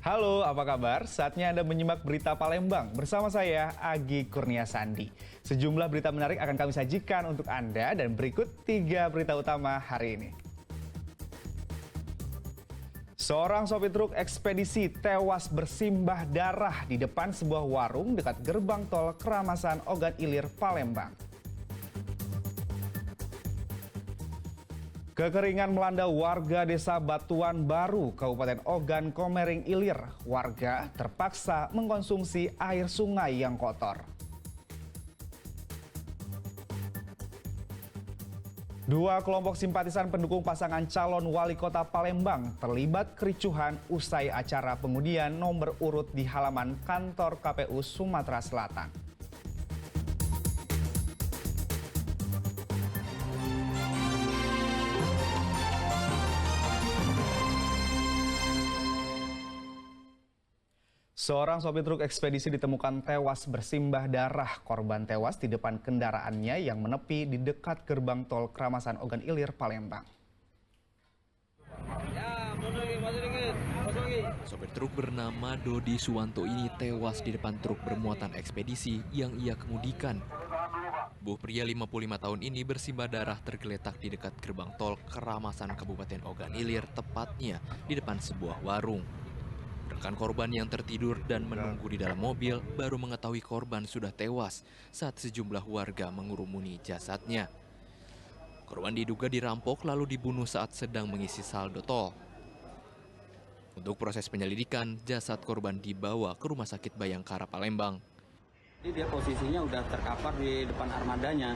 Halo, apa kabar? Saatnya Anda menyimak berita Palembang bersama saya, Agi Kurnia Sandi. Sejumlah berita menarik akan kami sajikan untuk Anda dan berikut 3 berita utama hari ini. Seorang sopir truk ekspedisi tewas bersimbah darah di depan sebuah warung dekat gerbang tol Keramasan Ogan Ilir, Palembang. Kekeringan melanda warga desa Batuan Baru, Kabupaten Ogan Komering Ilir. Warga terpaksa mengkonsumsi air sungai yang kotor. Dua kelompok simpatisan pendukung pasangan calon wali kota Palembang terlibat kericuhan usai acara pengundian nomor urut di halaman kantor KPU Sumatera Selatan. Seorang sopir truk ekspedisi ditemukan tewas bersimbah darah. Korban tewas di depan kendaraannya yang menepi di dekat gerbang tol Keramasan Ogan Ilir, Palembang. Sopir truk bernama Dodi Suwanto ini tewas di depan truk bermuatan ekspedisi yang ia kemudikan. Buh pria 55 tahun ini bersimbah darah tergeletak di dekat gerbang tol Keramasan Kabupaten Ogan Ilir, tepatnya di depan sebuah warung. Rekan korban yang tertidur dan menunggu di dalam mobil baru mengetahui korban sudah tewas saat sejumlah warga mengurumuni jasadnya. Korban diduga dirampok lalu dibunuh saat sedang mengisi saldo tol. Untuk proses penyelidikan, jasad korban dibawa ke Rumah Sakit Bayangkara Palembang. Dia posisinya udah terkapar di depan armadanya.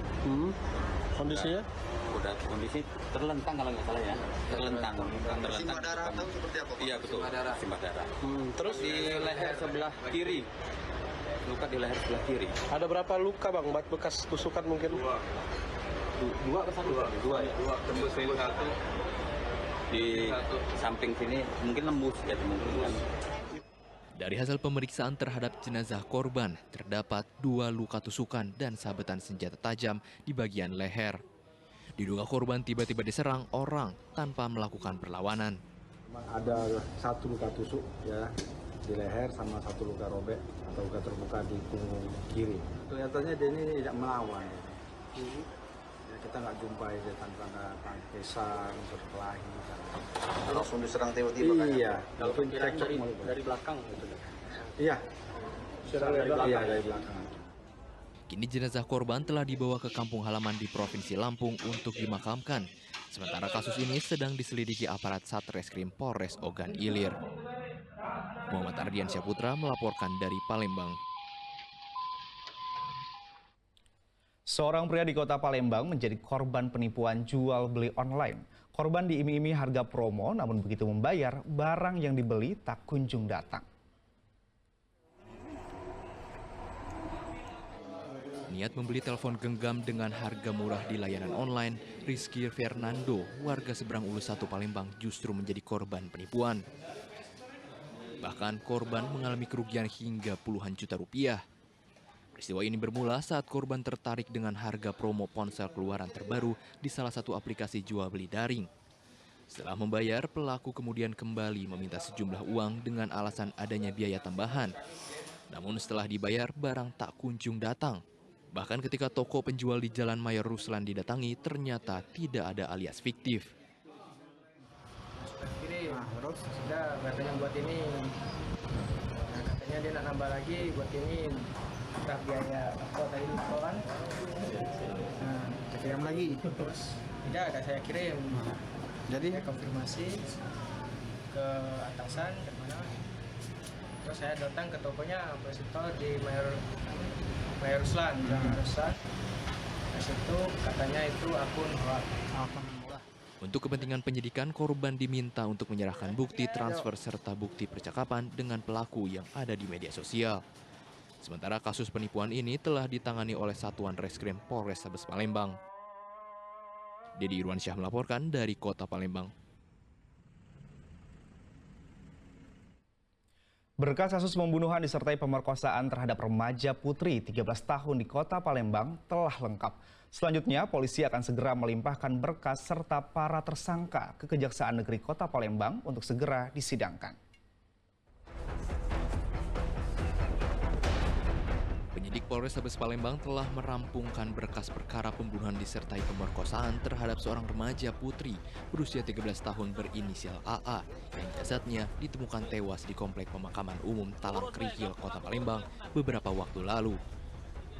Kondisinya? Udah kondisi terlentang kalau nggak salah ya. Terlentang. Simbah darah atau seperti apa? Iya betul. Simbah darah. Terus Di leher sebelah kiri. Luka di leher sebelah kiri. ada berapa luka bang? Bekas tusukan mungkin? Dua ke satu? Dua ya. Tembus ini satu. Di samping sini mungkin lembus ya mungkin. Dari hasil pemeriksaan terhadap jenazah korban, terdapat 2 luka tusukan dan sabetan senjata tajam di bagian leher. Diduga korban tiba-tiba diserang orang tanpa melakukan perlawanan. Ada 1 luka tusuk ya di leher sama 1 luka robek atau luka terbuka di punggung kiri. Kelihatannya dia ini tidak melawan. Ya, kita nggak jumpai dia tanda-tanda pisang, berkelahi. Langsung diserang tiba-tiba kan? Iya, itu cekcok Dari belakang gitu. Iya, Dari belakang. iya dari belakang. Kini jenazah korban telah dibawa ke kampung halaman di Provinsi Lampung untuk dimakamkan. Sementara kasus ini sedang diselidiki aparat Satreskrim Polres Ogan Ilir. Muhammad Ardian Syahputra melaporkan dari Palembang. Seorang pria di kota Palembang menjadi korban penipuan jual beli online. Korban diiming-imingi harga promo, namun begitu membayar, barang yang dibeli tak kunjung datang. Niat membeli telepon genggam dengan harga murah di layanan online, Rizky Fernando, warga seberang Ulus 1 Palembang justru menjadi korban penipuan. Bahkan korban mengalami kerugian hingga puluhan juta rupiah. Peristiwa ini bermula saat korban tertarik dengan harga promo ponsel keluaran terbaru di salah satu aplikasi jual beli daring. Setelah membayar, pelaku kemudian kembali meminta sejumlah uang dengan alasan adanya biaya tambahan. Namun setelah dibayar, barang tak kunjung datang. Bahkan ketika toko penjual di Jalan Mayor Ruslan didatangi, ternyata tidak ada alias fiktif. Kirim, terus sudah katanya buat ini. Nah, katanya dia nak nambah lagi buat ini. Entah biaya apa tadi lupa kan. Nah, kirim lagi. Terus tidak ada saya kirim. Jadi saya konfirmasi ke atasan ke mana. Terus saya datang ke tokonya Store di Mayor Ruslan, Jalan Ruslan. Di situ katanya itu akun murah. Untuk kepentingan penyidikan, korban diminta untuk menyerahkan bukti transfer serta bukti percakapan dengan pelaku yang ada di media sosial. Sementara kasus penipuan ini telah ditangani oleh Satuan Reskrim Polrestabes Palembang. Dedi Irwansyah melaporkan dari Kota Palembang. Berkas kasus pembunuhan disertai pemerkosaan terhadap remaja putri 13 tahun di Kota Palembang telah lengkap. Selanjutnya, polisi akan segera melimpahkan berkas serta para tersangka ke Kejaksaan Negeri Kota Palembang untuk segera disidangkan. Penyidik Polrestabes Palembang telah merampungkan berkas perkara pembunuhan disertai pemerkosaan terhadap seorang remaja putri berusia 13 tahun berinisial AA yang jasadnya ditemukan tewas di Komplek Pemakaman Umum Talang Krihil, Kota Palembang beberapa waktu lalu.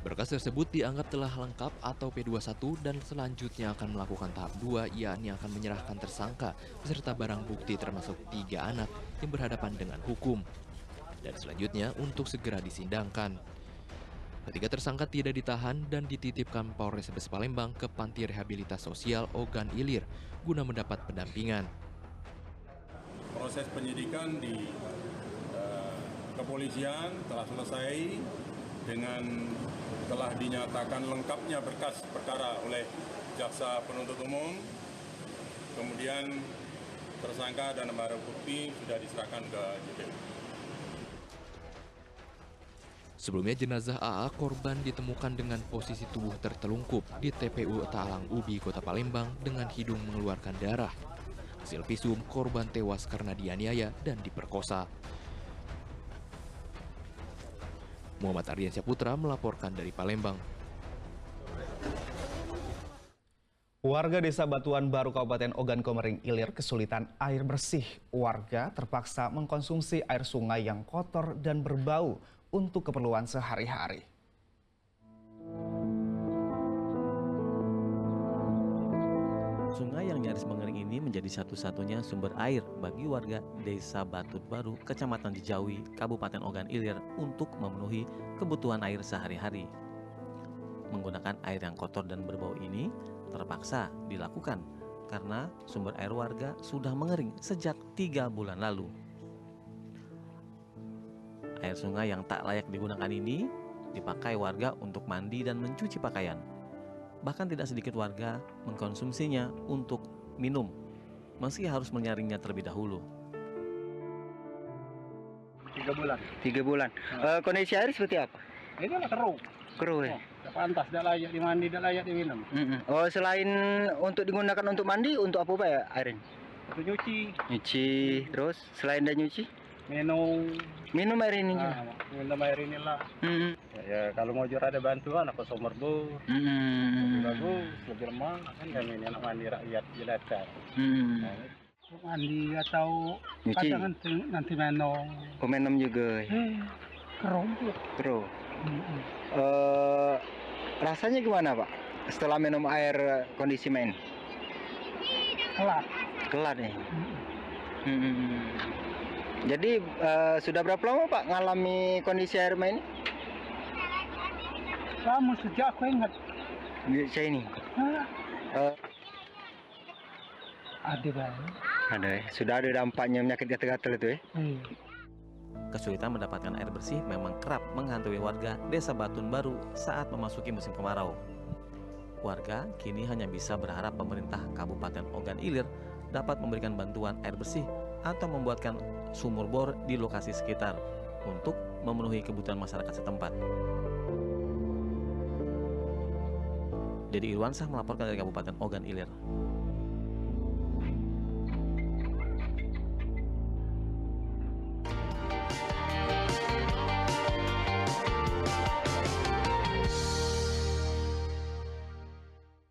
Berkas tersebut dianggap telah lengkap atau P21 dan selanjutnya akan melakukan tahap 2, yakni akan menyerahkan tersangka beserta barang bukti termasuk 3 anak yang berhadapan dengan hukum. Dan selanjutnya untuk segera disindangkan. Ketiga tersangka tidak ditahan dan dititipkan Polrestabes Palembang ke Panti Rehabilitas Sosial Ogan Ilir guna mendapat pendampingan. Proses penyidikan di kepolisian telah selesai dengan telah dinyatakan lengkapnya berkas perkara oleh jaksa penuntut umum. Kemudian tersangka dan barang bukti sudah diserahkan ke JPU. Sebelumnya jenazah AA korban ditemukan dengan posisi tubuh tertelungkup di TPU Talang Ubi, Kota Palembang dengan hidung mengeluarkan darah. Hasil visum, korban tewas karena dianiaya dan diperkosa. Muhammad Ardiansyah Putra melaporkan dari Palembang. Warga Desa Batuan Baru Kabupaten Ogan Komering Ilir kesulitan air bersih. Warga terpaksa mengkonsumsi air sungai yang kotor dan berbau untuk keperluan sehari-hari. Sungai yang nyaris mengering ini menjadi satu-satunya sumber air bagi warga Desa Batut Baru, Kecamatan Cijawi, Kabupaten Ogan Ilir untuk memenuhi kebutuhan air sehari-hari. Menggunakan air yang kotor dan berbau ini terpaksa dilakukan karena sumber air warga sudah mengering sejak 3 bulan lalu. Air sungai yang tak layak digunakan ini dipakai warga untuk mandi dan mencuci pakaian. Bahkan tidak sedikit warga mengkonsumsinya untuk minum, meski harus menyaringnya terlebih dahulu. 3 bulan. 3 bulan. Kondisi air seperti apa? Ini lah keruh. Keruh ya? Tidak pantas, tidak layak dimandi, tidak layak diminum. Oh, selain untuk digunakan untuk mandi, untuk apa ya airnya? Untuk nyuci. Nyuci, terus selain dari nyuci? Minum. Minum air ini juga? Minum air inilah. Ya, kalau mau jual ada bantuan, apa sumber bu. Lebih bagus, lebih lemah, kan kami ini anak mandi rakyat jelaskan. Mandi atau nyuci? kadang nanti minum. Oh, minum juga? Keruh. Keruh. Rasanya gimana Pak? Setelah minum air kondisi main? Kelat. Kelat ya? Jadi sudah berapa lama Pak ngalami kondisi air main ini? Lama sejak aku ingat. Saya ini? Ada banget. Ada ya? Sudah ada dampaknya penyakit gatal-gatal itu ya? Kesulitan mendapatkan air bersih memang kerap menghantui warga Desa Batun Baru saat memasuki musim kemarau. Warga kini hanya bisa berharap pemerintah Kabupaten Ogan Ilir dapat memberikan bantuan air bersih atau membuatkan sumur bor di lokasi sekitar untuk memenuhi kebutuhan masyarakat setempat. Dedi Irwansah melaporkan dari Kabupaten Ogan Ilir.